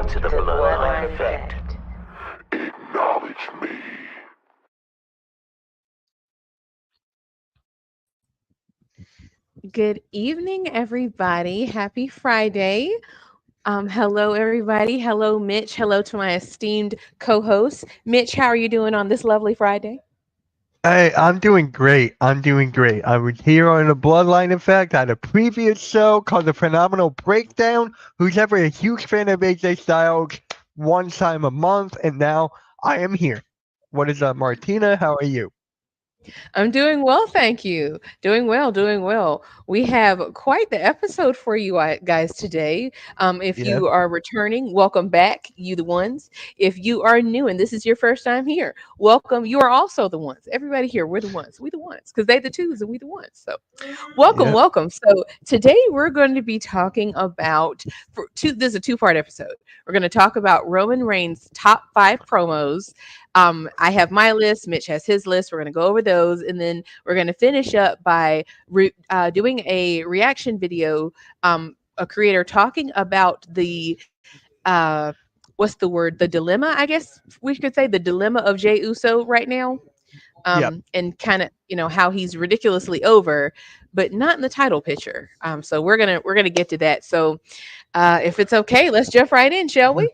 Welcome to the Bloodline Effect. Acknowledge me. Good evening, everybody. Happy Friday. Hello, everybody. Hello, Mitch. Hello to my esteemed co host. Mitch, how are you doing on this lovely Friday? Hey, I'm doing great. I'm doing great. I was here on the Bloodline Effect. I had a previous show called The Phenomenal Breakdown. Who's ever a huge fan of AJ Styles, one time a month, and now I am here. What is up, Martina? How are you? I'm doing well, thank you. Doing well, doing well. We have quite the episode for you guys today. If Yeah. you are returning, welcome back, you the ones. If you are new and this is your first time here, welcome. You are also the ones. Everybody here, we're the ones. We the ones because they the twos and we the ones. So welcome, Yeah. welcome. So today we're going to be talking about this is a two-part episode. We're going to talk about Roman Reigns' top 5 promos. I have my list. Mitch has his list. We're going to go over those, and then we're going to finish up by doing a reaction video. A creator talking about the what's the word? The dilemma, I guess we could say, the dilemma of Jey Uso right now. Yep. And kind of how he's ridiculously over, but not in the title picture. So we're gonna get to that. So if it's okay, let's jump right in, shall we?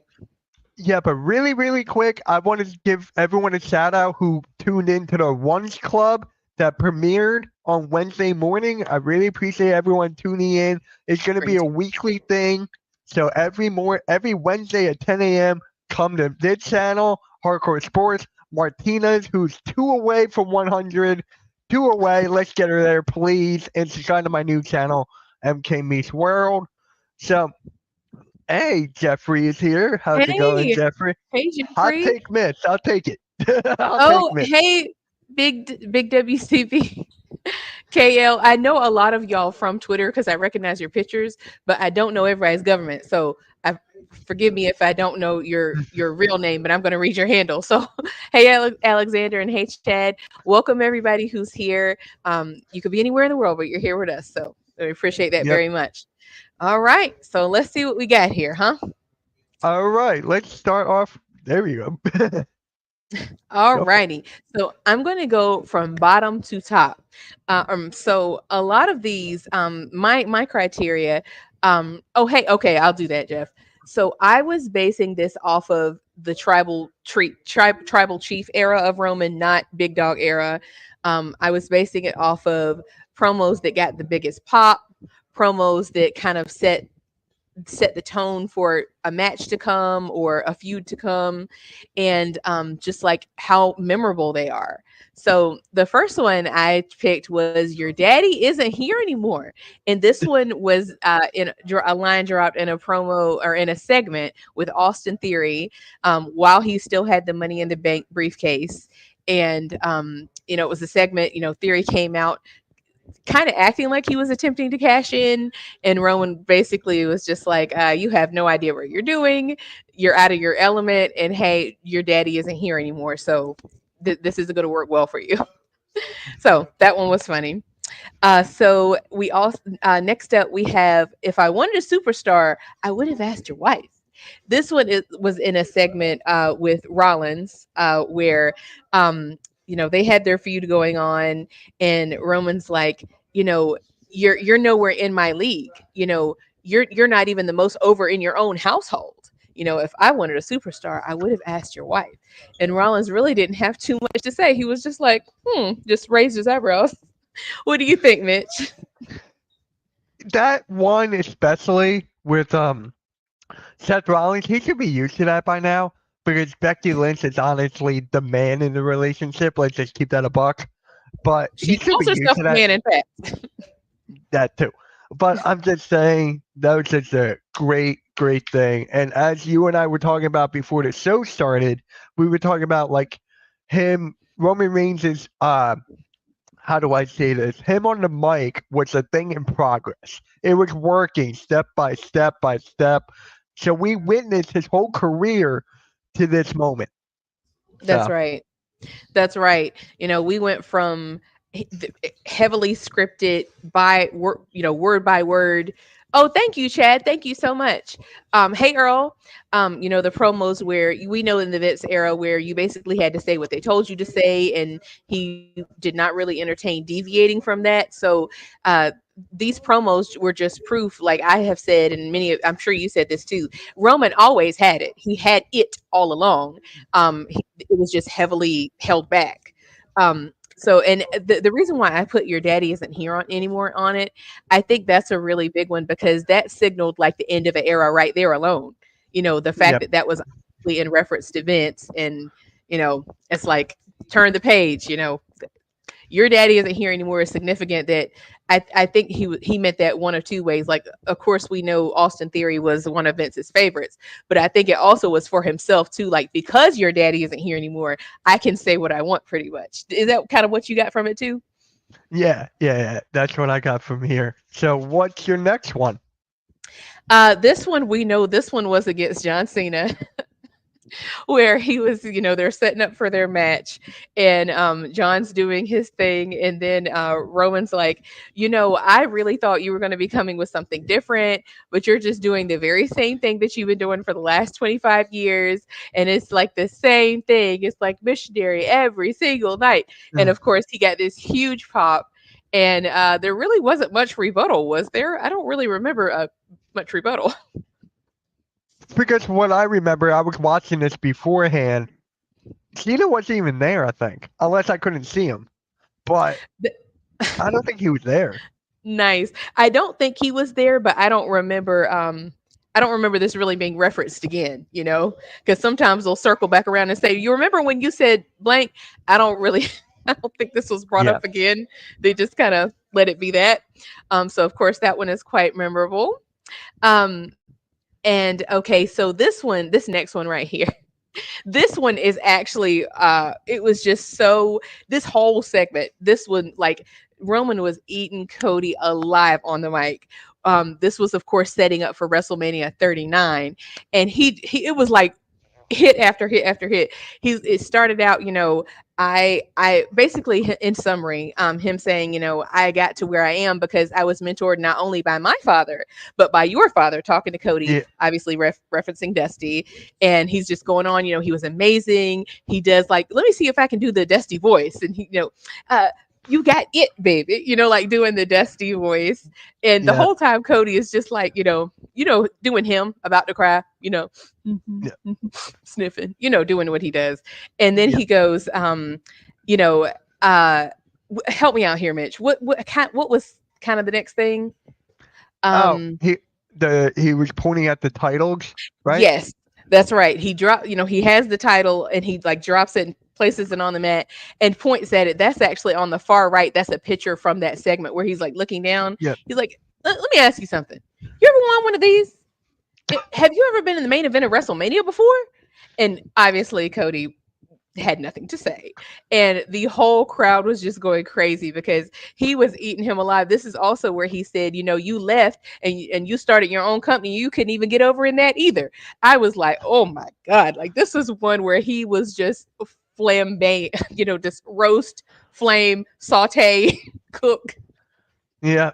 Yeah, but really, really quick, I want to give everyone a shout out who tuned into the Ones Club that premiered on Wednesday morning. I really appreciate everyone tuning in. It's going to be a Great. weekly thing. So every Wednesday at 10 a.m., come to this channel, Hardcore Sports. Martinez, who's 2 away from 100, 2 away. Let's get her there, please. And subscribe to my new channel, MK Meets World. So, hey, Jeffrey is here. How's it going, Hey, Jeffrey? hey, Hot Jeffrey. take Mitch. I'll take it. I'll take Oh, Mitch. hey, big WCB. KL, I know a lot of y'all from Twitter because I recognize your pictures, but I don't know everybody's government. So forgive me if I don't know your real name, but I'm going to read your handle. So, hey, Alexander, and hey, Chad. Welcome everybody who's here. You could be anywhere in the world, but you're here with us. So we appreciate that Yep. very much. All right, so let's see what we got here, huh? All right. Let's start off. There we go. All Go for it. righty. So I'm going to go from bottom to top. So a lot of these, my criteria. Oh, hey, okay, I'll do that, Jeff. So I was basing this off of the tribal chief era of Roman, not big dog era. I was basing it off of promos that got the biggest pop, promos that kind of set the tone for a match to come or a feud to come, and just like how memorable they are. So the first one I picked was "Your daddy isn't here anymore," and this one was in a line dropped in a promo or in a segment with Austin Theory, while he still had the Money in the Bank briefcase. And it was a segment. Theory came out kind of acting like he was attempting to cash in, and Rowan basically was just like, you have no idea what you're doing, you're out of your element, and hey, your daddy isn't here anymore, so this isn't going to work well for you. So that one was funny. So we also next up we have, "If I wanted a superstar, I would have asked your wife." This one was in a segment with Rollins, where they had their feud going on, and Roman's like, you're nowhere in my league. You're not even the most over in your own household. If I wanted a superstar, I would have asked your wife. And Rollins really didn't have too much to say. He was just like, just raised his eyebrows. What do you think, Mitch? That one, especially with Seth Rollins, he should be used to that by now because Becky Lynch is honestly the man in the relationship. Let's just keep that a buck. But he She should calls be used herself to a that. man, in fact. That too. But I'm just saying that was just a great, great thing. And as you and I were talking about before the show started, we were talking about like him, Roman Reigns is how do I say this? Him on the mic was a thing in progress. It was working step by step by step. So we witnessed his whole career to this moment. That's So right. That's right. We went from heavily scripted by word by word, Oh, thank you, Chad. Thank you so much. Hey, Earl. The promos where we know in the Vince era where you basically had to say what they told you to say, and he did not really entertain deviating from that. So, uh, these promos were just proof, like I have said, and I'm sure you said this too. Roman always had it. He had it all along. It was just heavily held back. And the reason why I put your daddy isn't here on anymore on it, I think that's a really big one because that signaled like the end of an era right there alone. The fact Yep. that was obviously in reference to Vince, and it's like turn the page. Your daddy isn't here anymore is significant. That I think he meant that one of two ways. Like, of course, we know Austin Theory was one of Vince's favorites, but I think it also was for himself too. Like, because your daddy isn't here anymore, I can say what I want pretty much. Is that kind of what you got from it too? Yeah. That's what I got from here. So what's your next one? This one, we know this one was against John Cena. Where he was, they're setting up for their match, and John's doing his thing, and then Roman's like, I really thought you were going to be coming with something different, but you're just doing the very same thing that you've been doing for the last 25 years, and it's like the same thing. It's like missionary every single night, and Mm. of course he got this huge pop, and there really wasn't much rebuttal, was there? I don't really remember much rebuttal. Because what I remember, I was watching this beforehand. Cena wasn't even there, I think, unless I couldn't see him. But I don't think he was there. Nice. I don't think he was there, but I don't remember this really being referenced again, because sometimes they'll circle back around and say, "You remember when you said blank?" I don't really I don't think this was brought Yeah. up again. They just kind of let it be that. So of course that one is quite memorable. Um and okay, so this next one right here. This one is actually it was just so this whole segment, this one, like, Roman was eating Cody alive on the mic. This was of course setting up for WrestleMania 39, and he it was like hit after hit after hit. It started out, I basically, in summary, him saying, I got to where I am because I was mentored not only by my father but by your father, talking to Cody, Yeah. obviously referencing Dusty, and he's just going on, he was amazing. He does, like, let me see if I can do the Dusty voice, and he, uh you got it, baby, like doing the Dusty voice. And the Yeah. whole time Cody is just like, doing him about to cry, Yeah. sniffing, doing what he does. And then Yeah. he goes, you know, help me out here, Mitch. What was kind of the next thing? Oh, Um, he was pointing at the titles, right? yes, that's right. He dropped, he has the title and he like drops it and places it on the mat and points at it. That's actually on the far right. That's a picture from that segment where he's like looking down. Yeah. He's like, let me ask you something. You ever won one of these? Have you ever been in the main event of WrestleMania before? And obviously, Cody had nothing to say. And the whole crowd was just going crazy because he was eating him alive. This is also where he said, you left and you started your own company. You couldn't even get over in that either. I was like, oh my God. Like, this was one where he was just flambe, just roast, flame, saute, cook, Yeah.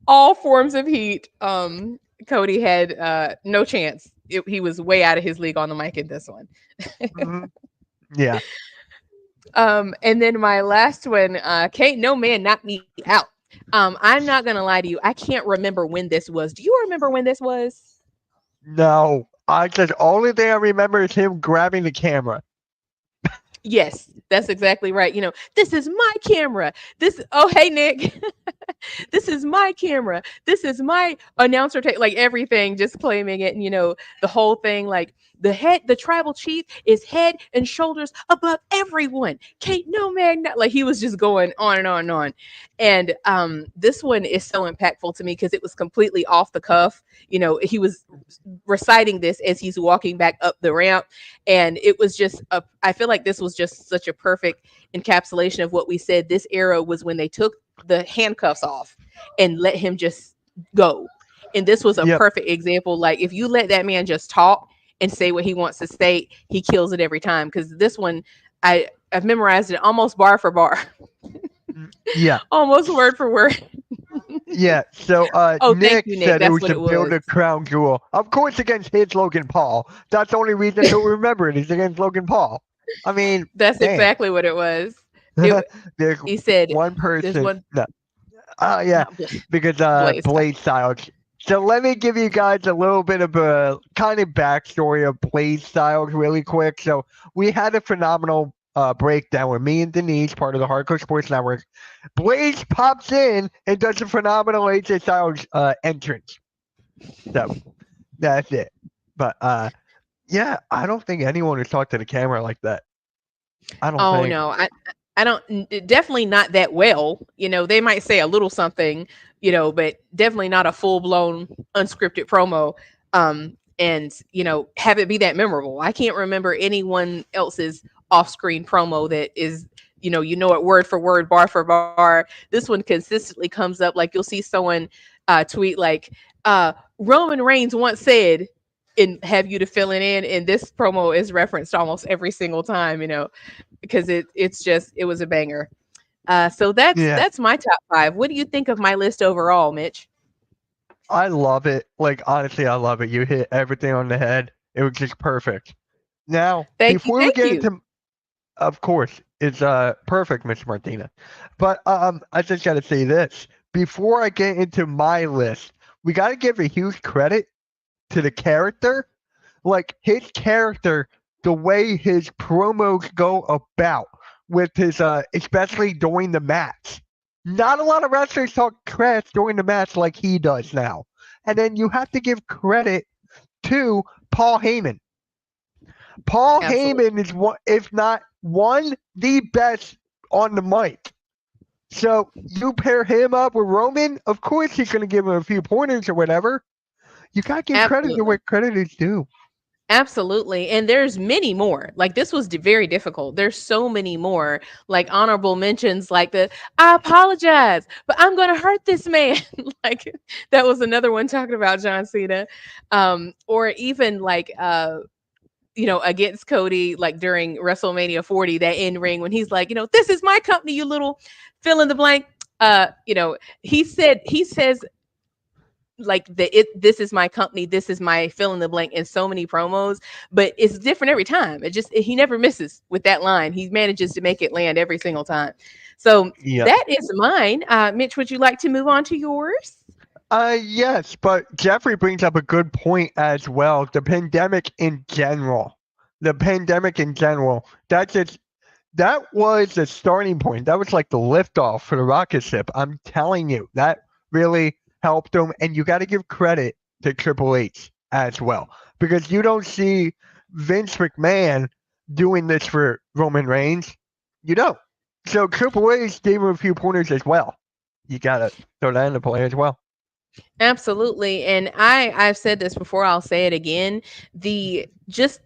all forms of heat. Cody had no chance. He was way out of his league on the mic in this one. Mhm. Yeah. And then my last one, Kate, no man knocked me out. I'm not gonna lie to you. I can't remember when this was. Do you remember when this was? No. I just only thing I remember is him grabbing the camera. Yes, that's exactly right. This is my camera. Oh, hey, Nick. This is my camera. This is my announcer like everything, just claiming it. And, the whole thing, like the tribal chief is head and shoulders above everyone. Can't no man, like he was just going on and on and on. And this one is so impactful to me because it was completely off the cuff. He was reciting this as he's walking back up the ramp, and it was just I feel like this was just such a perfect encapsulation of what we said. This era was when they took the handcuffs off and let him just go. And this was a Yep. perfect example. Like, if you let that man just talk and say what he wants to say, he kills it every time. Because this one, I've memorized it almost bar for bar, Yeah. almost word for word. Yeah, so Oh, thank Nick you, Nick. said it That's was what to it build was. a crown jewel. Of course, against his Logan Paul. That's the only reason he'll remember it is against Logan Paul. I mean, That's damn. exactly what it was. It. There's He said, one "There's person. one, No, yeah, not because Blaze." Blade Styles. So let me give you guys a little bit of a kind of backstory of Blade Styles really quick. So we had a phenomenal breakdown with me and Denise, part of the Hardcore Sports Network. Blaze pops in and does a phenomenal AJ Styles entrance. So that's it. But yeah, I don't think anyone has talked to the camera like that. I don't Oh think. no, I don't. Definitely not that well. They might say a little something, but definitely not a full blown unscripted promo. And have it be that memorable. I can't remember anyone else's off screen promo that is, it word for word, bar for bar. This one consistently comes up. Like, you'll see someone tweet like, Roman Reigns once said, and have you to fill it in. And this promo is referenced almost every single time. Because it was a banger. So that's Yeah, that's my top five. What do you think of my list overall, Mitch? I love it. Like honestly, I love it. You hit everything on the head. It was just perfect. Now, Thank you, before we thank get you. into, of course, it's perfect, Miss Martina. But I just gotta say this before I get into my list. We gotta give a huge credit to the character. Like his character, the way his promos go about with his especially during the match. Not a lot of wrestlers talk trash during the match like he does now. And then you have to give credit to Paul Heyman. Paul Absolutely. Heyman is one, if not one, the best on the mic. So you pair him up with Roman, of course he's going to give him a few pointers or whatever. You got to give credit to Absolutely. where credit is due. Absolutely. And there's many more. Like, this was very difficult. There's so many more, like honorable mentions, like I apologize, but I'm going to hurt this man. Like, that was another one talking about John Cena. Or even like, against Cody, like during WrestleMania 40, that in ring when he's like, this is my company, you little fill in the blank. He says like this is my company, this is my fill in the blank in so many promos, but it's different every time. He never misses with that line. He manages to make it land every single time. So Yep. that is mine. Mitch, would you like to move on to yours? Yes, but Jeffrey brings up a good point as well. The pandemic in general. The pandemic in general. That was the starting point. That was like the liftoff for the rocket ship. I'm telling you, that really helped them. And you got to give credit to Triple H as well. Because you don't see Vince McMahon doing this for Roman Reigns. You don't. So Triple H gave him a few pointers as well. You got to throw that into play as well. Absolutely. And I've said this before, I'll say it again. The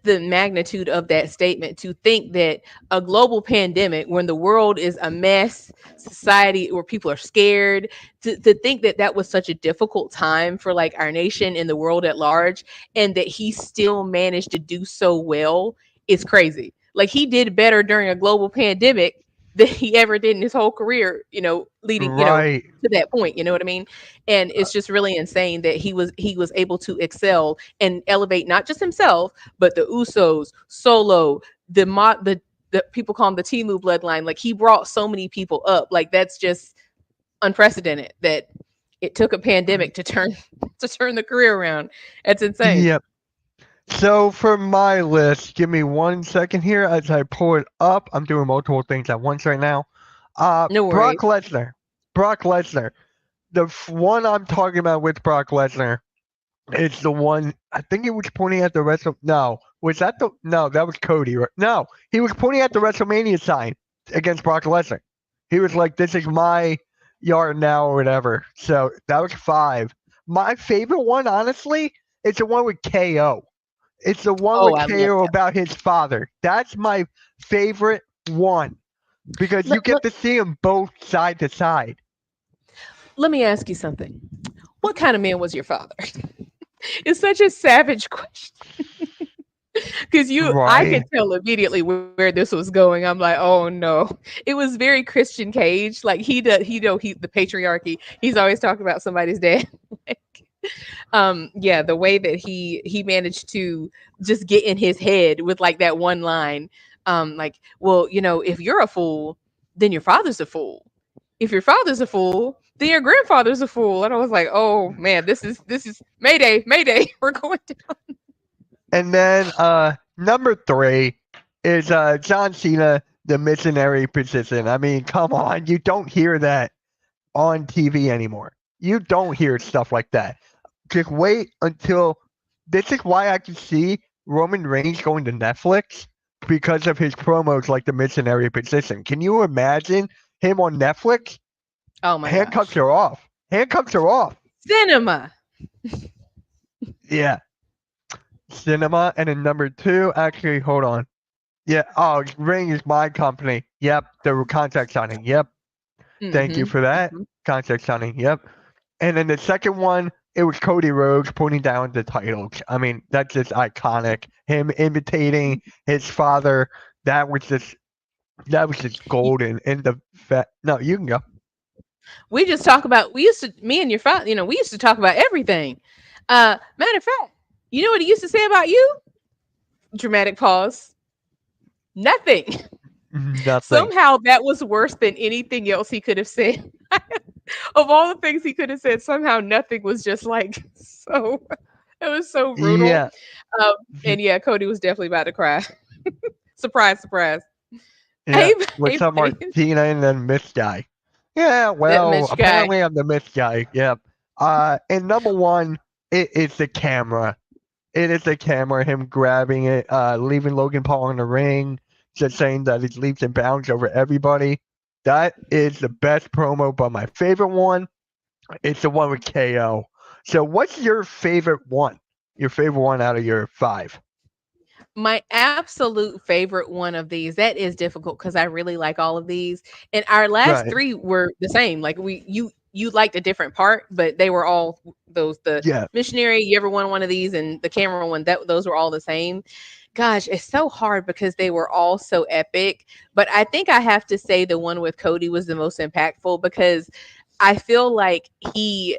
magnitude of that statement, to think that a global pandemic, when the world is a mess, society where people are scared, to think that that was such a difficult time for like our nation and the world at large, and that he still managed to do so well is crazy. Like, he did better during a global pandemic than he ever did in his whole career, leading, Right. to that point. You know what I mean? And it's just really insane that he was able to excel and elevate not just himself, but the Usos, Solo, the people call him the Timu bloodline. Like, he brought so many people up. Like, that's just unprecedented that it took a pandemic to turn the career around. That's insane. Yep. So for my list, give me 1 second here as I pull it up. I'm doing multiple things at once right now. No Brock worries. Lesnar. Brock Lesnar. The one I'm talking about with Brock Lesnar is the one. I think he was pointing at the Wrestle. No, was that the? No, that was Cody. Right? No, he was pointing at the WrestleMania sign against Brock Lesnar. He was like, "This is my yard now," or whatever. So that was 5. My favorite one, honestly, is the one with KO. It's the one Oh, with I love KO that. about his father. That's my favorite one because you Let, get let, to see them both side to side. let me ask you something. What kind of man was your father? It's such a savage question. because I Right. could tell immediately where this was going. I'm like, oh no, it was very Christian Cage. Like he the patriarchy. He's always talking about somebody's dad. Like, yeah, the way that he managed to just get in his head with like that one line, like, well, if you're a fool, then your father's a fool. If your father's a fool, then your grandfather's a fool. And I was like, oh man, this is Mayday, Mayday. We're going to. And then number three is John Cena, the missionary position. I mean, come on, you don't hear that on TV anymore. You don't hear stuff like that. Just wait until this is why I can see Roman Reigns going to Netflix because of his promos like the missionary position. Can you imagine him on Netflix? Oh my Handcuffs gosh. are off. Handcuffs are off. Cinema. Yeah. Cinema. And then number two, actually, hold on. Yeah. Oh, Ring is my company. Yep. The contract signing. Yep. Thank you Hmm. for that. Hmm. Contract signing. Yep. And then the second one, it was Cody Rhodes putting down the titles. I mean, that's just iconic. Him imitating his father. That was just golden. And the no, you can go. We just talk about me and your father, we used to talk about everything. Matter of fact, you know what he used to say about you? Dramatic pause. Nothing. Nothing. Somehow that was worse than anything else he could have said. Of all the things he could have said, somehow nothing was just like so. It was so brutal. Yeah. Um, and yeah, Cody was definitely about to cry. Surprise, surprise. Yeah. Hey, What's hey, up, buddy. Martina and then Miss Guy? Yeah, That well, Mitch guy. apparently I'm the Miss Guy. Yep. And number one, it's the camera. It is the camera, him grabbing it, leaving Logan Paul in the ring, just saying that he's leaps and bounds over everybody. That is the best promo, but my favorite one is the one with KO. So what's your favorite one? Your favorite one out of your five? My absolute favorite one of these, that is difficult because I really like all of these. And our last Right. three were the same. Like you liked a different part, but they were all those the Yeah. missionary, you ever won one of these, and the camera one, that those were all the same. Gosh, it's so hard because they were all so epic. But I think I have to say the one with Cody was the most impactful because I feel like he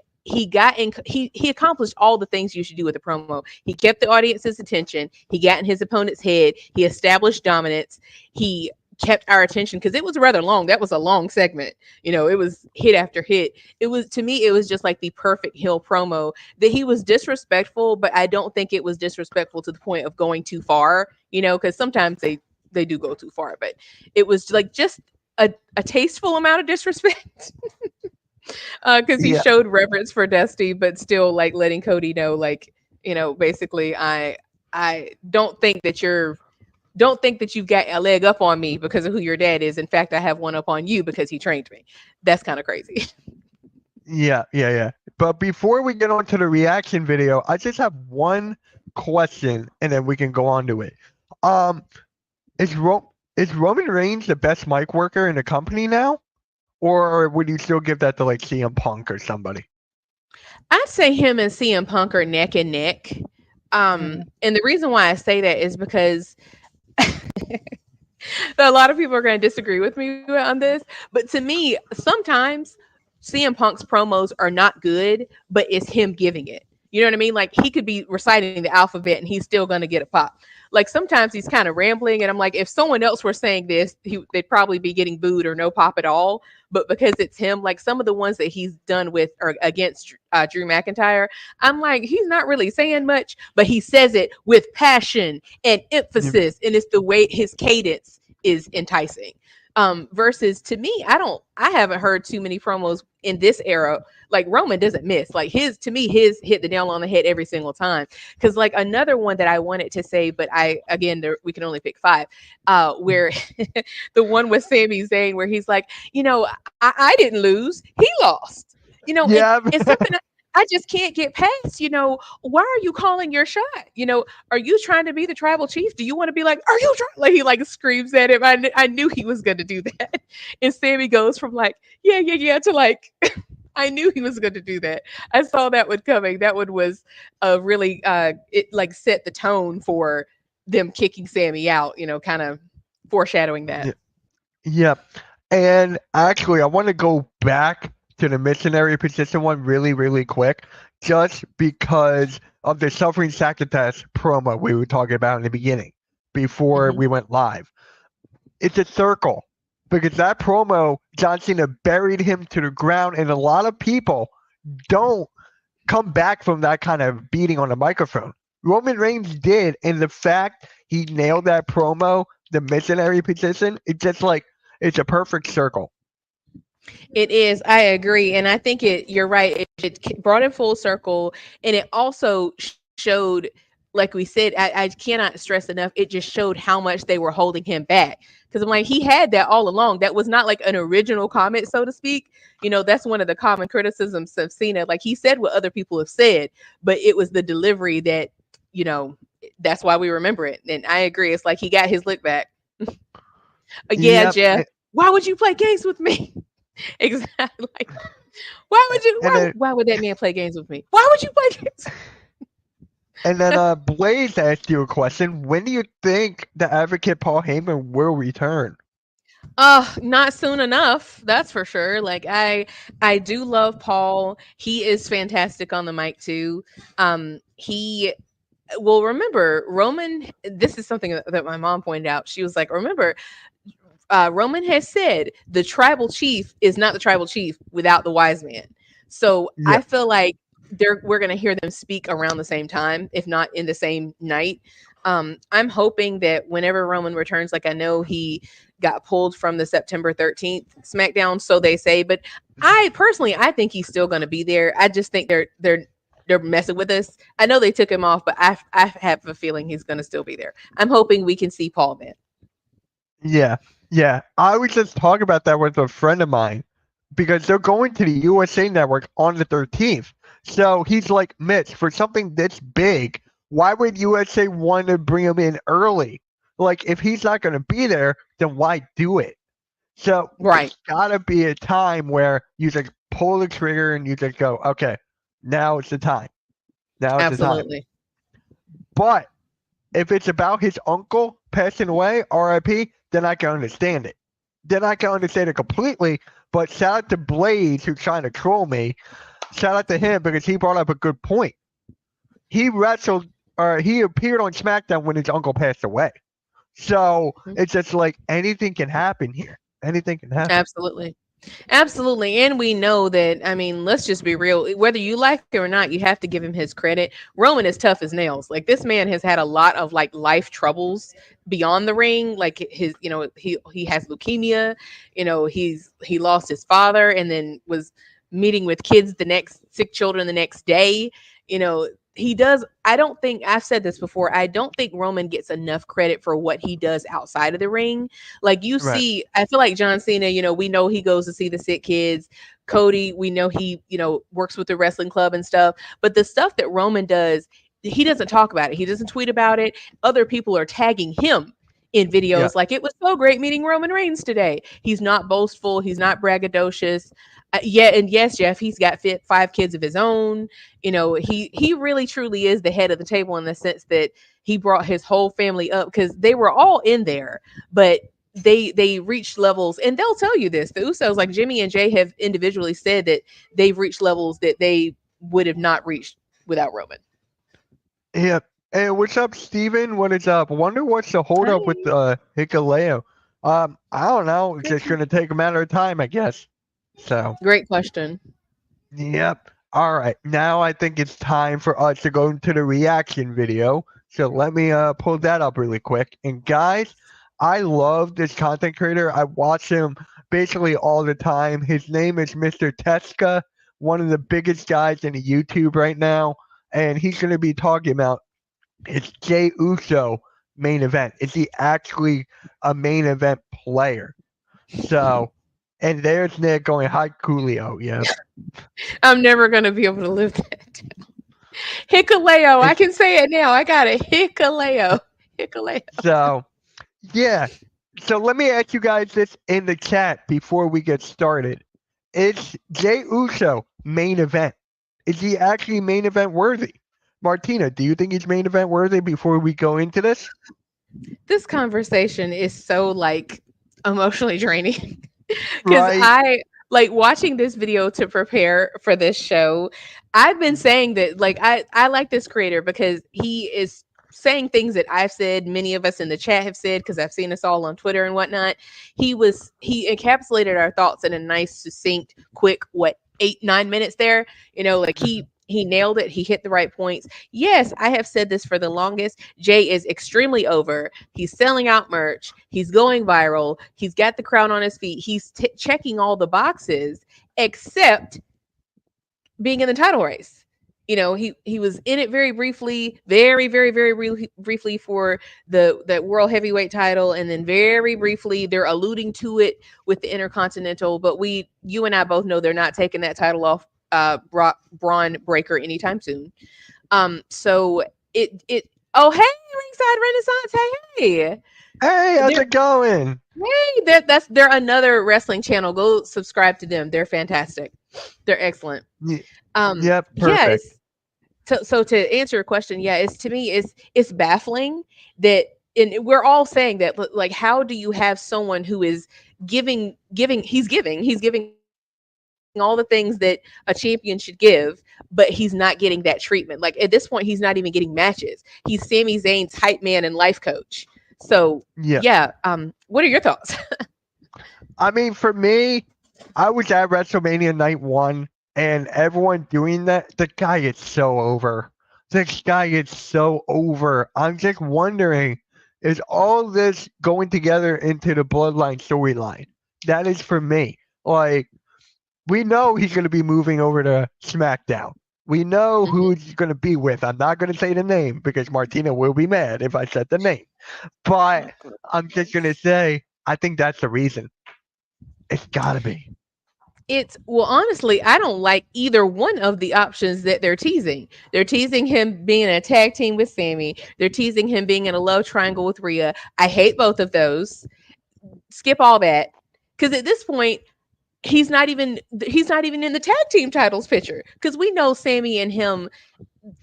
accomplished all the things you should do with a promo. He kept the audience's attention. He got in his opponent's head. He established dominance. He kept our attention because it was rather long. That was a long segment. It was hit after hit. It was, to me, it was just like the perfect heel promo. That he was disrespectful, but I don't think it was disrespectful to the point of going too far. Because sometimes they do go too far, but it was like just a tasteful amount of disrespect. Because he Yeah. showed reverence for Dusty, but still like letting Cody know, like, basically, I don't think that you've got a leg up on me because of who your dad is. In fact, I have one up on you because he trained me. That's kind of crazy. Yeah. Yeah. Yeah. But before we get on to the reaction video, I just have one question, and then we can go on to it. Um, is Roman Reigns the best mic worker in the company now? Or would you still give that to like CM Punk or somebody? I'd say him and CM Punk are neck and neck. Mhm. And the reason why I say that is because a lot of people are going to disagree with me on this, but to me, sometimes CM Punk's promos are not good, but it's him giving it. You know what I mean? Like he could be reciting the alphabet and he's still going to get a pop. Like sometimes he's kind of rambling, and I'm like, if someone else were saying this, they'd probably be getting booed or no pop at all. But because it's him, like some of the ones that he's done with or against Drew McIntyre, I'm like, he's not really saying much, but he says it with passion and Yeah. emphasis, and it's the way his cadence is enticing. Versus to me, I haven't heard too many promos in this era. Like Roman doesn't miss. Like his hit the nail on the head every single time. Because like another one that I wanted to say, but we can only pick five. Where the one with Sami Zayn, where he's like, I didn't lose, he lost. And Yeah. it's something I just can't get past. Why are you calling your shot? Are you trying to be the tribal chief? Do you want to be like, are you trying? Like he like screams at him. I knew he was going to do that. And Sammy goes from like, yeah, yeah, yeah, to like, I knew he was going to do that. I saw that one coming. That one was really, it like set the tone for them kicking Sammy out, kind of foreshadowing that. Yeah. Yeah. And actually, I want to go back to the missionary position one really, really quick, just because of the suffering sacrifice promo we were talking about in the beginning before Hmm. we went live. It's a circle because that promo, John Cena buried him to the ground, and a lot of people don't come back from that kind of beating on the microphone. Roman Reigns did, and the fact he nailed that promo, the missionary position, it's just like it's a perfect circle. It is. I agree, and I think you're right. It brought it full circle, and it also showed, like we said, I cannot stress enough. It just showed how much they were holding him back. Because I'm like, he had that all along. That was not like an original comment, so to speak. That's one of the common criticisms of Cena. Like he said what other people have said, but it was the delivery that, you know, that's why we remember it. And I agree. It's like he got his lick back. Yeah, Yep. Jeff. Why would you play games with me? Exactly. Like, why would you? And then Why would that man play games with me? Why would you play games? Blaze asked you a question. When do you think the advocate Paul Heyman will return? Not soon enough. That's for sure. Like I do love Paul. He is fantastic on the mic too. He Well, remember Roman. This is something that my mom pointed out. She was like, remember, Roman has said the tribal chief is not the tribal chief without the wise man. So Yeah. I feel like we're going to hear them speak around the same time, if not in the same night. I'm hoping that whenever Roman returns, like I know he got pulled from the September 13th SmackDown, so they say, but I think he's still going to be there. I just think they're messing with us. I know they took him off, but I have a feeling he's going to still be there. I'm hoping we can see Paul then. Yeah. Yeah. I was just talking about that with a friend of mine because they're going to the USA Network on the 13th. So he's like, Mitch, for something this big, why would USA want to bring him in early? Like, if he's not going to be there, then why do it? So Right. it's got to be a time where you just pull the trigger and you just go, okay, now it's the time. Now it's the time. Absolutely. But if it's about his uncle passing away, RIP, then I can understand it. Then I can understand it completely. But shout out to Blaze, who's trying to troll me. Shout out to him because he brought up a good point. He wrestled, or he appeared on SmackDown when his uncle passed away. So it's just like anything can happen here. Anything can happen. Absolutely. Absolutely. And we know that, I mean, let's just be real. Whether you like it or not, you have to give him his credit. Roman is tough as nails. Like this man has had a lot of like life troubles beyond the ring. Like he has leukemia, he lost his father and then was meeting with sick children the next day. He does. I don't think I've said this before. I don't think Roman gets enough credit for what he does outside of the ring. Like you Right. see, I feel like John Cena, we know he goes to see the sick kids. Cody, we know he, works with the wrestling club and stuff. But the stuff that Roman does, he doesn't talk about it. He doesn't tweet about it. Other people are tagging him in Yeah. videos like it was so great meeting Roman Reigns today. He's not boastful. He's not braggadocious. Yeah, and yes, Jeff, he's got 5 kids of his own. He really truly is the head of the table in the sense that he brought his whole family up because they were all in there, but they reached levels, and they'll tell you this. The Usos, like Jimmy and Jay, have individually said that they've reached levels that they would have not reached without Roman. Yeah. Hey, what's up, Steven? What is up? Wonder what's the hold up with Hikaleo. I don't know. It's just gonna take a matter of time, I guess. So Great question. yep. All right. Now I think it's time for us to go into the reaction video. So let me pull that up really quick. And guys, I love this content creator. I watch him basically all the time. His name is Mr. Teska, one of the biggest guys in YouTube right now. And he's going to be talking about his Jey Uso main event. Is he actually a main event player? So, and there's Nick going, hi, Coolio. Yeah. I'm never gonna be able to live that down. Hikaleo. I can say it now. I got it. Hikaleo. Hikaleo. So, yeah. So let me ask you guys this in the chat before we get started. Is Jey Uso main event? Is he actually main event worthy? Martina, do you think he's main event worthy before we go into this? This conversation is so like emotionally draining because Right. I like watching this video to prepare for this show. I've been saying that like I like this creator because he is saying things that I've said, many of us in the chat have said because I've seen us all on Twitter and whatnot. He encapsulated our thoughts in a nice, succinct, quick, what, 8-9 minutes there. Like he nailed it. He hit the right points. Yes, I have said this for the longest. Jay is extremely over. He's selling out merch. He's going viral. He's got the crown on his feet. He's checking all the boxes except being in the title race. He was in it very briefly, very, very, very briefly for the world heavyweight title, and then very briefly they're alluding to it with the Intercontinental. But you and I both know they're not taking that title off Braun Breaker anytime soon. So it. Oh, hey, Ringside Renaissance. Hey, how's it going? Hey, they're another wrestling channel. Go subscribe to them. They're fantastic. They're excellent. Yep, perfect. Yeah, so to answer your question, yeah, to me it's baffling that, and we're all saying that, like, how do you have someone who is giving all the things that a champion should give, but he's not getting that treatment. Like, at this point, he's not even getting matches. He's Sami Zayn's hype man and life coach. So yeah, what are your thoughts? I mean, for me, I was at WrestleMania night 1, and everyone doing that, the guy is so over. This guy is so over. I'm just wondering, is all this going together into the Bloodline storyline? That is for me. Like, we know he's going to be moving over to SmackDown. We know who he's going to be with. I'm not going to say the name because Martina will be mad if I said the name. But I'm just going to say, I think that's the reason. It's got to be. Well, honestly, I don't like either one of the options that they're teasing. They're teasing him being in a tag team with Sami. They're teasing him being in a love triangle with Rhea. I hate both of those. Skip all that. Because at this point, he's not even in the tag team titles picture. Because we know Sami and him,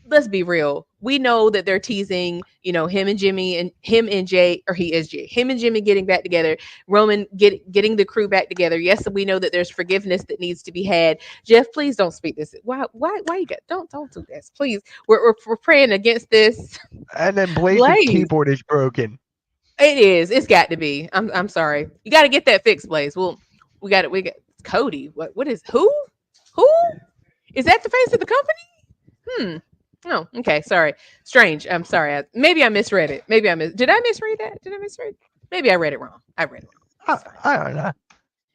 let's be real. We know that they're teasing, him and Jimmy and him and Jay, or he is Jay, him and Jimmy getting back together, Roman getting the crew back together. Yes, we know that there's forgiveness that needs to be had. Jeff, please don't speak this. Why you got, don't do this, please. We're praying against this. And then Blaze's keyboard is broken. It is. It's got to be. I'm sorry. You got to get that fixed, Blaze. Well, we got Cody. What is who? Who is that? The face of the company? Oh, okay. Sorry. Strange. I'm sorry. Maybe I misread it. Did I misread that? Maybe I read it wrong. I read it wrong. I don't know.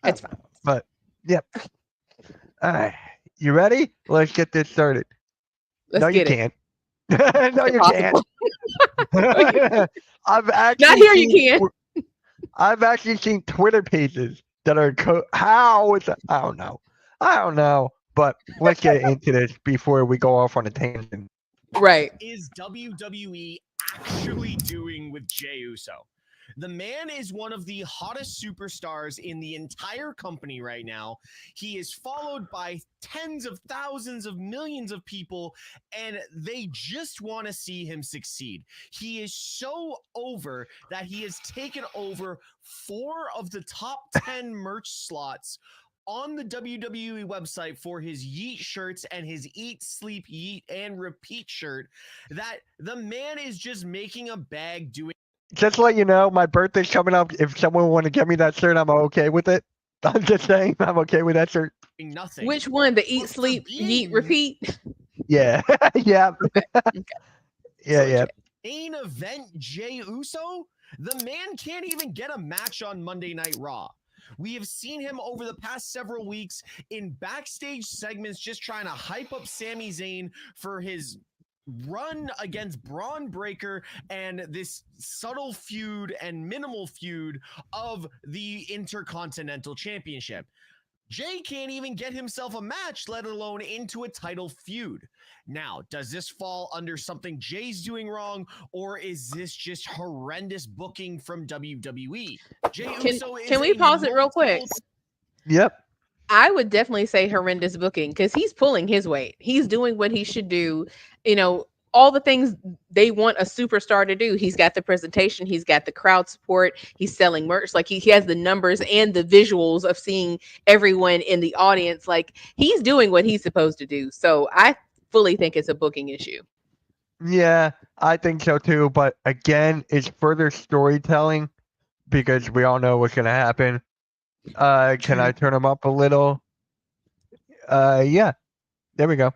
It's fine. But, yep. All right. You ready? Let's get this started. No, you can't. No, you can't. I've actually not here. You can. I've actually seen Twitter pages that are I don't know. But let's get into this before we go off on a tangent. Right. Is WWE actually doing with Jey Uso? The man is one of the hottest superstars in the entire company right now. He is followed by tens of thousands of millions of people, and they just want to see him succeed. He is so over that he has taken over 4 of the top 10 merch slots on the WWE website for his Yeet shirts and his Eat, Sleep, Yeet, and Repeat shirt. That the man is just making a bag doing. Just to let you know, my birthday's coming up. If someone want to get me that shirt, I'm okay with it. I'm just saying, I'm okay with that shirt. Nothing. Which one? The Eat, Sleep, Yeet, Repeat? Yeah. Yeah. Okay. Yeah. Main event Jey Uso? The man can't even get a match on Monday Night Raw. We have seen him over the past several weeks in backstage segments just trying to hype up Sami Zayn for his run against Braun Breaker and this subtle feud and minimal feud of the Intercontinental Championship. Jay can't even get himself a match, let alone into a title feud. Now, does this fall under something Jay's doing wrong, or is this just horrendous booking from WWE? Can we pause it real quick? Yep. I would definitely say horrendous booking because he's pulling his weight. He's doing what he should do. all the things they want a superstar to do. He's got the presentation, he's got the crowd support, he's selling merch. Like he has the numbers and the visuals of seeing everyone in the audience. Like he's doing what he's supposed to do. So I fully think it's a booking issue. Yeah, I think so too. But again, it's further storytelling because we all know what's gonna happen. Can I turn them up a little? Yeah, there we go.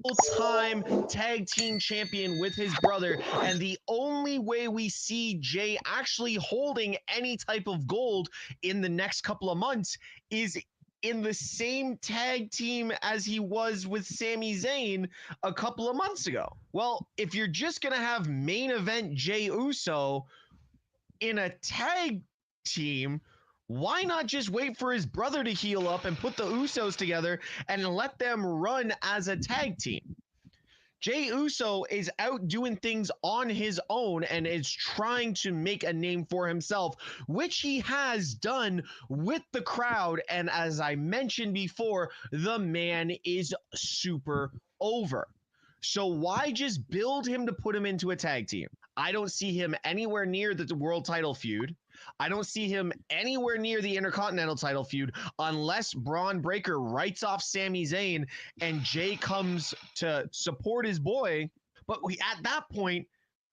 Full-time tag team champion with his brother, and the only way we see Jay actually holding any type of gold in the next couple of months is in the same tag team as he was with Sami Zayn a couple of months ago. Well, if you're just gonna have main event Jay Uso in a tag team, why not just wait for his brother to heal up and put the Usos together and let them run as a tag team? Jay Uso is out doing things on his own and is trying to make a name for himself, which he has done with the crowd. And as I mentioned before, the man is super over. So why just build him to put him into a tag team? I don't see him anywhere near the world title feud. I don't see him anywhere near the Intercontinental title feud unless Braun Breaker writes off Sami Zayn and Jay comes to support his boy. But at that point,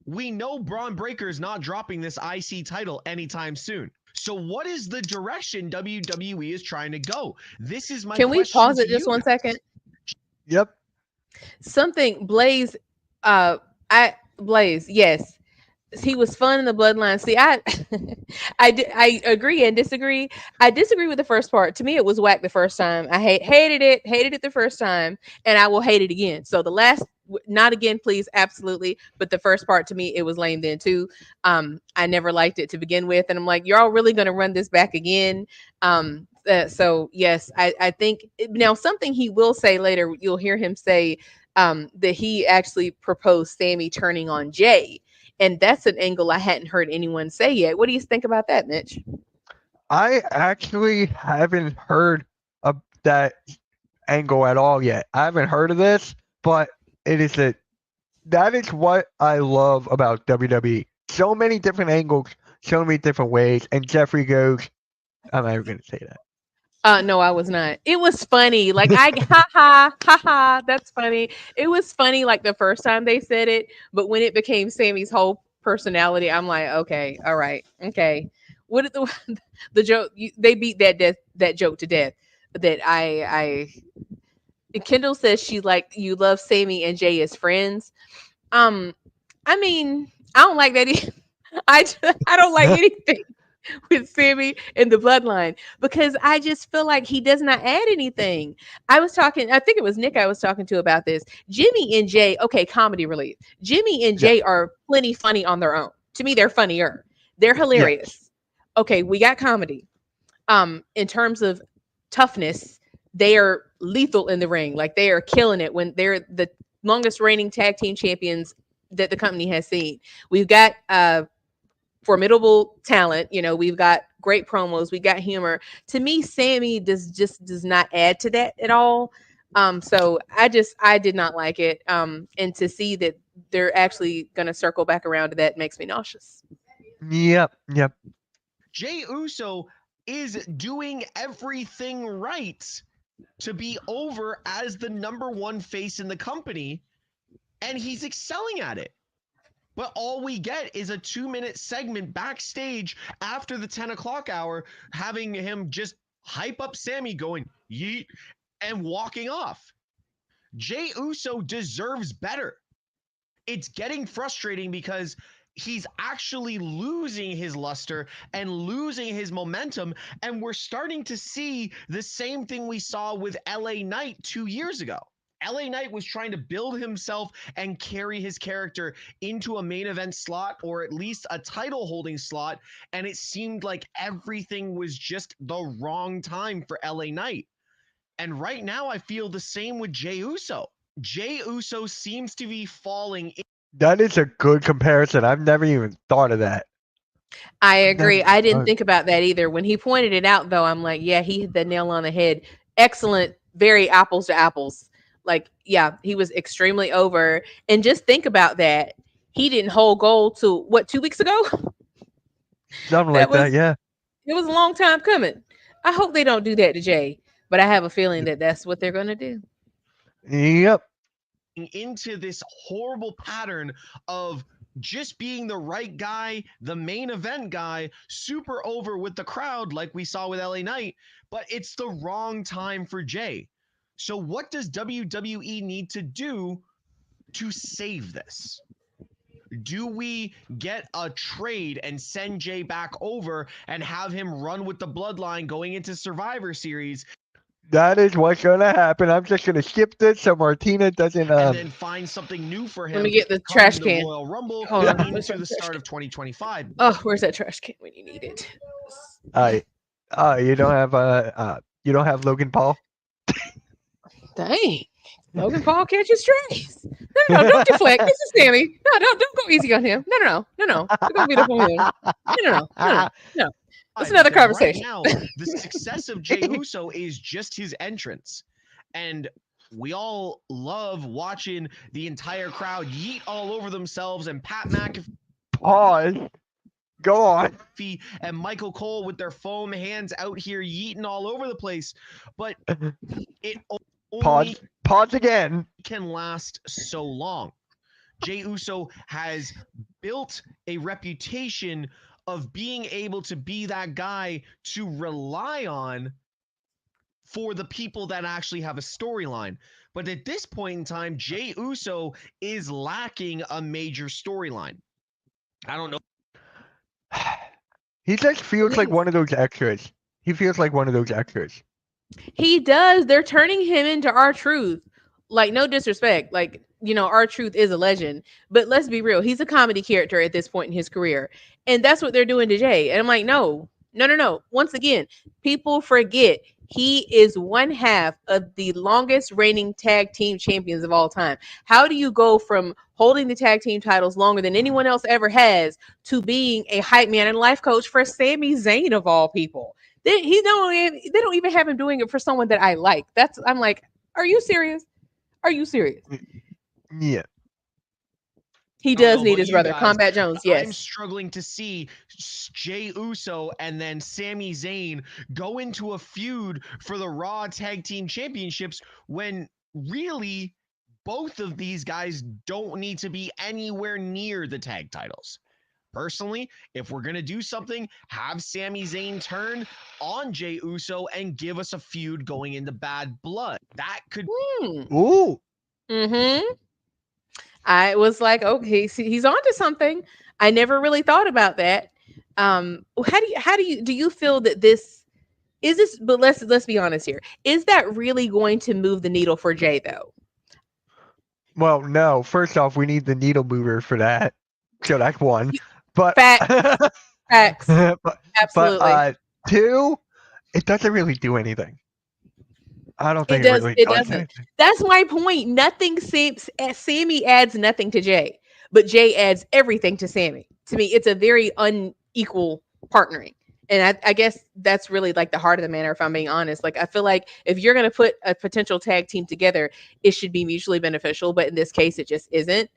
we know Braun Breaker is not dropping this IC title anytime soon. So what is the direction WWE is trying to go? This is my Can we question pause to it just you 1 guys. second? Yep. Something Blaze, Blaze, yes. He was fun in the Bloodline. See, I agree and disagree. I disagree with the first part. To me, it was whack the first time. I hated it the first time, and I will hate it again. So the last, not again, please, absolutely. But the first part to me, it was lame then too. I never liked it to begin with, and I'm like, you're all really gonna run this back again? So yes, I think now something he will say later. You'll hear him say that he actually proposed Sammy turning on Jay. And that's an angle I hadn't heard anyone say yet. What do you think about that, Mitch? I actually haven't heard of that angle at all yet. I haven't heard of this, but that is what I love about WWE. So many different angles, so many different ways, and Jeffrey goes, I'm never gonna say that. No, I was not. It was funny. Like ha ha, that's funny. It was funny like the first time they said it, but when it became Sammy's whole personality, I'm like, okay, all right, okay. What did the joke? They beat that joke to death. That Kendall says she like you love Sammy and Jay as friends. I mean, I don't like that. I don't like anything with Sammy and the Bloodline because I just feel like he does not add anything. I think it was Nick I was talking to about this. Jimmy and Jay, okay, comedy relief. Jimmy and Jay are plenty funny on their own. To me, they're funnier. They're hilarious. Okay, we got comedy. In terms of toughness, they are lethal in the ring. Like they are killing it when they're the longest reigning tag team champions that the company has seen. We've got formidable talent. You know, we've got great promos. We got humor. To me, Sammy does not add to that at all. So I did not like it. And to see that they're actually going to circle back around to that makes me nauseous. Yep. Jay Uso is doing everything right to be over as the number one face in the company, and he's excelling at it. But all we get is a 2-minute segment backstage after the 10 o'clock hour, having him just hype up Sammy going, yeet, and walking off. Jay Uso deserves better. It's getting frustrating because he's actually losing his luster and losing his momentum. And we're starting to see the same thing we saw with LA Knight 2 years ago. LA Knight was trying to build himself and carry his character into a main event slot or at least a title holding slot. And it seemed like everything was just the wrong time for LA Knight. And right now I feel the same with Jay Uso. Jay Uso seems to be falling. That is a good comparison. I've never even thought of that. I agree. I didn't think about that either. When he pointed it out, though, I'm like, yeah, he hit the nail on the head. Excellent. Very apples to apples. Like, yeah, he was extremely over. And just think about that. He didn't hold gold to what, 2 weeks ago? Something That like that. was Yeah. it was a long time coming. I hope they don't do that to Jay, but I have a feeling that that's what they're going to do. Yep. Into this horrible pattern of just being the right guy, the main event guy, super over with the crowd, like we saw with LA Knight, but it's the wrong time for Jay. So, what does WWE need to do to save this? Do we get a trade and send Jay back over and have him run with the bloodline going into Survivor Series? That is what's going to happen. I'm just going to skip this so Martina doesn't. And then find something new for him. Let me get the come trash the can. Royal Rumble Hold on. into the start of 2025. Oh, where's that trash can when you need it? You don't have Logan Paul. Dang. Logan Paul catches strays. No, don't deflect. This is Sammy. No, don't go easy on him. No. We're gonna beat up on him. No. That's another conversation. Right now, the success of Jey Uso is just his entrance. And we all love watching the entire crowd yeet all over themselves and Pat McAfee. Pause. Go on. And Michael Cole with their foam hands out here yeeting all over the place. But it only Pause again. can last so long. Jey Uso has built a reputation of being able to be that guy to rely on for the people that actually have a storyline. But at this point in time, Jey Uso is lacking a major storyline. I don't know. He just feels like one of those extras. He feels like one of those extras. He does. They're turning him into R-Truth. Like, no disrespect. Like, R-Truth is a legend. But let's be real. He's a comedy character at this point in his career. And that's what they're doing to Jay. And I'm like, no. Once again, people forget he is one half of the longest reigning tag team champions of all time. How do you go from holding the tag team titles longer than anyone else ever has to being a hype man and life coach for Sami Zayn of all people? They don't even have him doing it for someone that I like. I'm like, are you serious? Are you serious? Yeah. He does need his brother, Combat Jones. Yes. I'm struggling to see Jey Uso and then Sami Zayn go into a feud for the Raw Tag Team Championships when really both of these guys don't need to be anywhere near the tag titles. Personally, if we're going to do something, have Sami Zayn turn on Jey Uso and give us a feud going into Bad Blood. That could... Ooh. Mm-hmm. I was like, okay, he's onto something. I never really thought about that. How do you feel that this is this? But let's be honest here. Is that really going to move the needle for Jay though? Well, no. First off, we need the needle mover for that. So that's one. But facts. Absolutely. But two, it doesn't really do anything. I don't think it really does anything. That's my point. Nothing seems. Sammy adds nothing to Jay, but Jay adds everything to Sammy. To me, it's a very unequal partnering, and I guess that's really like the heart of the matter. If I'm being honest, like I feel like if you're going to put a potential tag team together, it should be mutually beneficial. But in this case, it just isn't.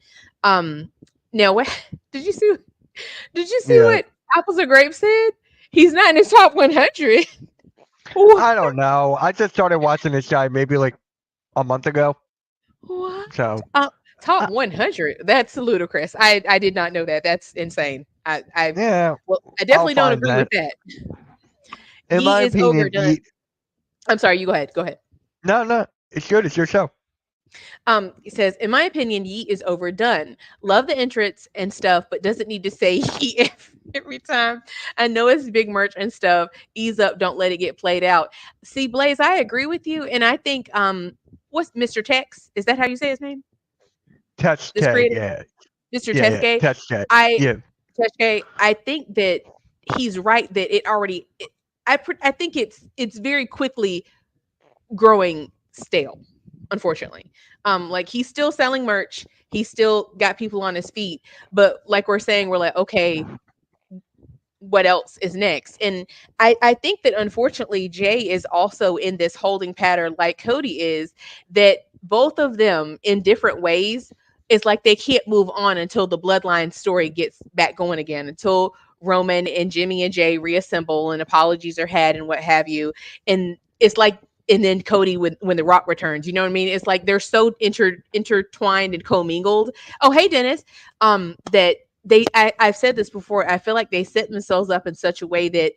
Now, what did you see? Did you see what Apples or Grapes said? He's not in his top 100. I don't know. I just started watching this guy maybe like a month ago. What? So top 100? That's ludicrous. I did not know that. That's insane. I definitely don't agree with that. In my opinion, I'm sorry. You go ahead. Go ahead. No, it's good. It's your show. He says, in my opinion, Yeet is overdone. Love the entrance and stuff, but doesn't need to say Yeet every time. I know it's big merch and stuff. Ease up, don't let it get played out. See, Blaze, I agree with you, and I think what's Mr. Tex? Is that how you say his name? Tex, yeah. Mr. Teskay. Teskay. Teskay. I think that he's right that it already. I think it's very quickly growing stale. Unfortunately, like he's still selling merch, he's still got people on his feet, but like we're saying, we're like, okay, what else is next? And I think that unfortunately Jay is also in this holding pattern like Cody is, that both of them in different ways, it's like they can't move on until the bloodline story gets back going again, until Roman and Jimmy and Jay reassemble and apologies are had and what have you. And it's like, and then Cody when The Rock returns, you know what I mean? It's like they're so intertwined and commingled. Oh, hey Dennis, that I've said this before. I feel like they set themselves up in such a way that,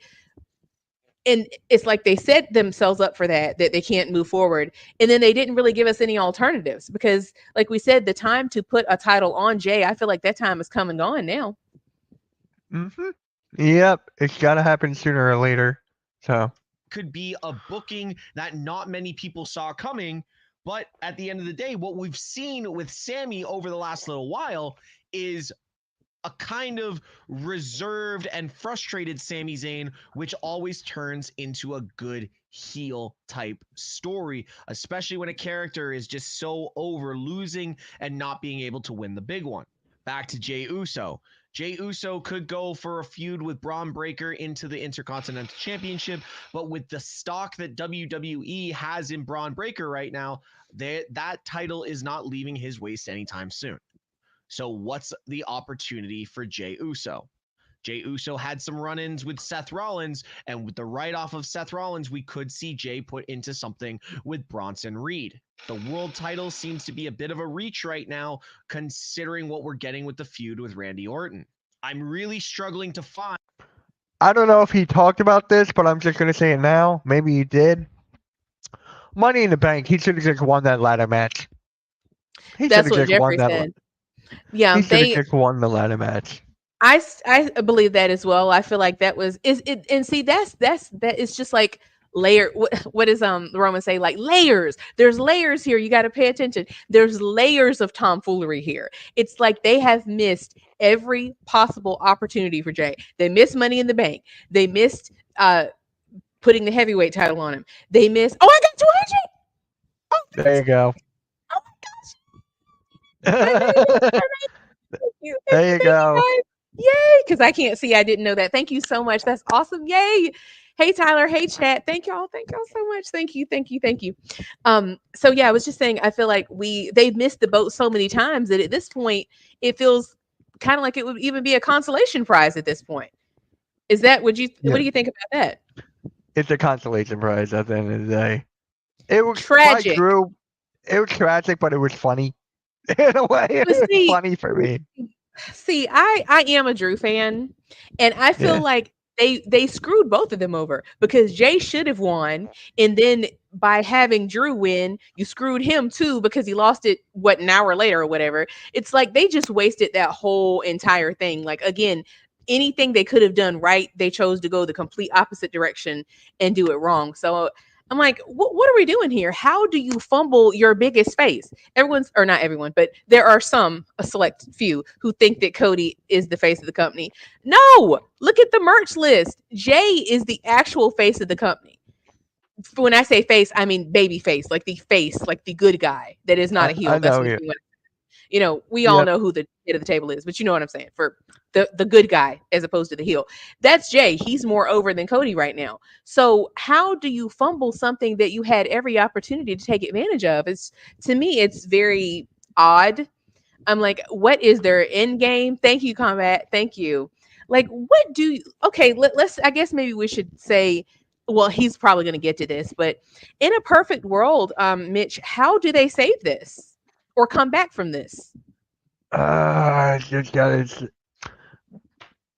and it's like they set themselves up for that they can't move forward, and then they didn't really give us any alternatives, because like we said, the time to put a title on Jay, I feel like that time is come and gone now. Mm-hmm. Yep, it's got to happen sooner or later. So could be a booking that not many people saw coming, but at the end of the day, what we've seen with Sammy over the last little while is a kind of reserved and frustrated Sami Zayn, which always turns into a good heel type story, especially when a character is just so over losing and not being able to win the big one. Back to Jey Uso. Jey Uso could go for a feud with Braun Breaker into the Intercontinental Championship, but with the stock that WWE has in Braun Breaker right now, that title is not leaving his waist anytime soon. So what's the opportunity for Jey Uso? Jey Uso had some run-ins with Seth Rollins, and with the write-off of Seth Rollins, we could see Jey put into something with Bronson Reed. The world title seems to be a bit of a reach right now, considering what we're getting with the feud with Randy Orton. I'm really struggling to find. I don't know if he talked about this, but I'm just going to say it now. Maybe he did. Money in the Bank, he should have just won that ladder match. That's what Jeffrey said. Yeah, he should have just won the ladder match. I believe that as well. I feel like that was is it, and see that it's just like layer. What does Roman say? Like layers. There's layers here. You got to pay attention. There's layers of tomfoolery here. It's like they have missed every possible opportunity for Jey. They missed Money in the Bank. They missed putting the heavyweight title on him. They missed. Oh, I got 200. Oh, there you go. Oh my gosh. There you go. Yay, because I can't see. I didn't know that. Thank you so much. That's awesome. Yay. Hey, Tyler. Hey, chat. Thank y'all. Thank y'all so much. Thank you. Thank you. Thank you. So yeah, I was just saying, I feel like they've missed the boat so many times that at this point, it feels kind of like it would even be a consolation prize at this point. Is that, what do you think about that? It's a consolation prize at the end of the day. It was tragic. It was tragic, but it was funny. In a way, it was funny for me. See, I am a Drew fan, and I feel like they screwed both of them over, because Jey should have won, and then by having Drew win, you screwed him too, because he lost it an hour later or whatever. It's like they just wasted that whole entire thing. Like, again, anything they could have done right, they chose to go the complete opposite direction and do it wrong. So I'm like, what are we doing here? How do you fumble your biggest face? Or not everyone, but there are a select few who think that Cody is the face of the company. No, look at the merch list. Jey is the actual face of the company. When I say face, I mean baby face, like the good guy that is not a heel. That's what you know, we all know who the head of the table is, but you know what I'm saying, for the good guy as opposed to the heel. That's Jey. He's more over than Cody right now. So how do you fumble something that you had every opportunity to take advantage of? To me, it's very odd. I'm like, what is their end game? Thank you, Combat. Thank you. Like, what do you, okay, let's, I guess maybe we should say, well, he's probably going to get to this, but in a perfect world, Mitch, how do they save this or come back from this? I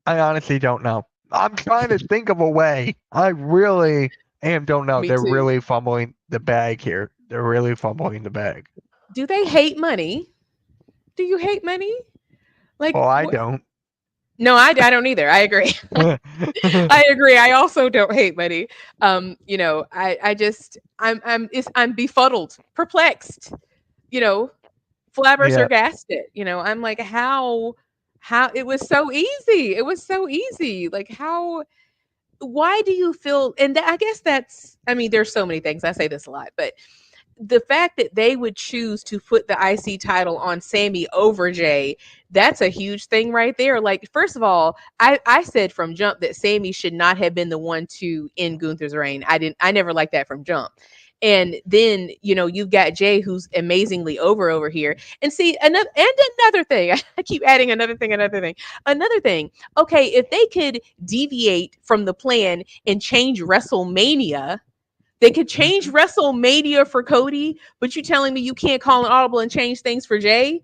honestly don't know. I'm trying to think of a way. I really don't know. They're really fumbling the bag here. They're really fumbling the bag. Do they hate money? Do you hate money? Like, well, I don't. No, I don't either. I agree. I agree. I also don't hate money. You know, I'm befuddled, perplexed, you know, flabbergasted. You know, I'm like, how it was so easy. It was so easy. Like, why do you feel, and I guess there's so many things. I say this a lot, but the fact that they would choose to put the IC title on Sammy over Jey, that's a huge thing right there. Like, first of all, I said from jump that Sammy should not have been the one to end Gunther's reign. I never liked that from jump. And then, you've got Jay, who's amazingly over here. And see, another thing, I keep adding another thing. Okay, if they could deviate from the plan and change WrestleMania, they could change WrestleMania for Cody, but you telling me you can't call an audible and change things for Jay?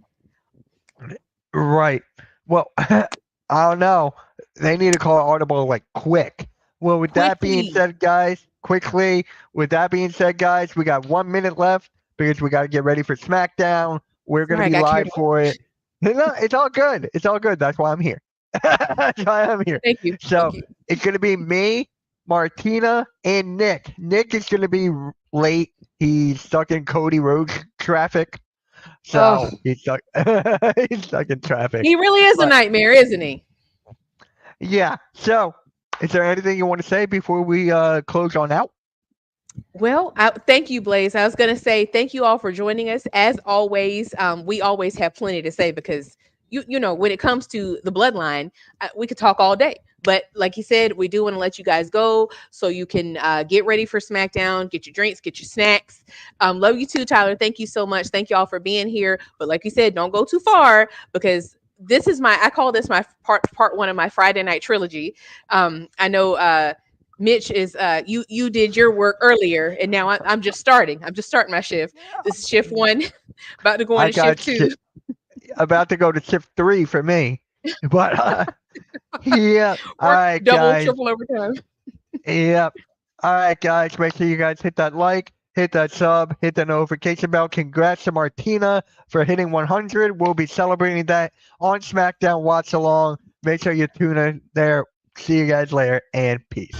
Right. Well, I don't know. They need to call an audible like quick. Well, with that being Quickly. said, guys, quickly. With that being said, guys, we got 1 minute left because we got to get ready for SmackDown. We're gonna Sorry, I be got carried live for it. No, it's all good. It's all good. That's why I'm here. That's why I'm here. Thank you. So Thank you. it's gonna be me, Martina, and Nick. Nick is gonna be late. He's stuck in Cody Road traffic. So Oh, he's stuck. He's stuck in traffic. he really is a But nightmare, isn't he? yeah. So, is there anything you want to say before we close on out? Well, thank you, Blaze. I was going to say thank you all for joining us. As always, we always have plenty to say because when it comes to the bloodline, we could talk all day. But like you said, we do want to let you guys go so you can get ready for SmackDown, get your drinks, get your snacks. Love you too, Tyler. Thank you so much. Thank you all for being here. But like you said, don't go too far because this is I call this my part one of my Friday night trilogy. I know Mitch is you did your work earlier and now I'm just starting. I'm just starting my shift. This is shift 1, about to go I into got shift 2. about to go to shift 3 for me. But yeah. All Work right, double, guys. triple overtime. Yep. All right, guys. Make sure you guys hit that like, hit that sub, hit the notification bell. Congrats to Martina for hitting 100. We'll be celebrating that on SmackDown Watch Along. Make sure you tune in there. See you guys later, and peace.